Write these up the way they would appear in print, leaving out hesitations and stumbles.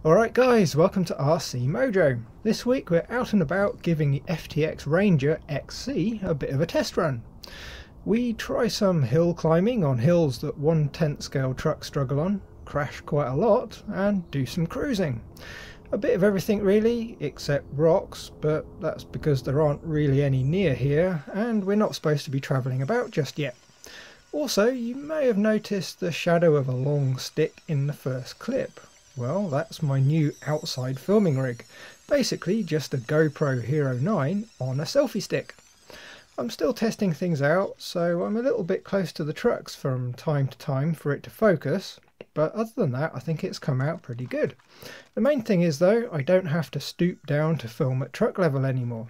Alright guys, welcome to RC Mojo. This week we're out and about giving the FTX Ranger XC a bit of a test run. We try some hill climbing on hills that 1/10 scale trucks struggle on, crash quite a lot, and do some cruising. A bit of everything really, except rocks, but that's because there aren't really any near here and we're not supposed to be travelling about just yet. Also, you may have noticed the shadow of a long stick in the first clip. Well, that's my new outside filming rig. Basically just a GoPro Hero 9 on a selfie stick. I'm still testing things out, so I'm a little bit close to the trucks from time to time for it to focus, but other than that I think it's come out pretty good. The main thing is though, I don't have to stoop down to film at truck level anymore.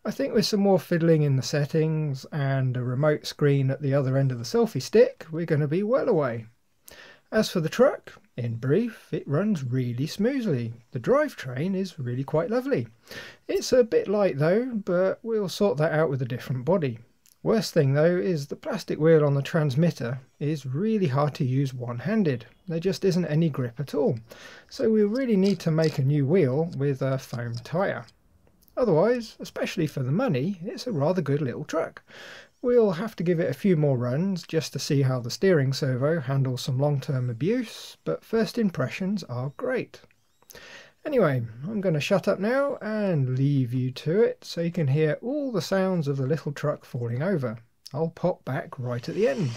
I think with some more fiddling in the settings and a remote screen at the other end of the selfie stick, we're going to be well away. As for the truck, in brief, it runs really smoothly. The drivetrain is really quite lovely. It's a bit light though, but we'll sort that out with a different body. Worst thing though is the plastic wheel on the transmitter is really hard to use one-handed. There just isn't any grip at all. So we really need to make a new wheel with a foam tyre. Otherwise, especially for the money, it's a rather good little truck. We'll have to give it a few more runs just to see how the steering servo handles some long-term abuse, but first impressions are great. Anyway, I'm going to shut up now and leave you to it so you can hear all the sounds of the little truck falling over. I'll pop back right at the end.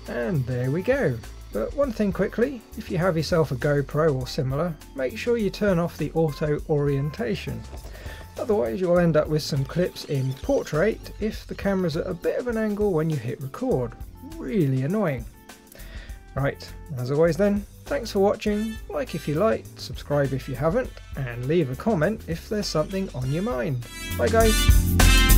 And there we go. But one thing quickly, if you have yourself a GoPro or similar, make sure you turn off the auto orientation. Otherwise you'll end up with some clips in portrait if the camera's at a bit of an angle when you hit record. Really annoying. Right, as always then, thanks for watching, like if you liked, subscribe if you haven't, and leave a comment if there's something on your mind. Bye guys!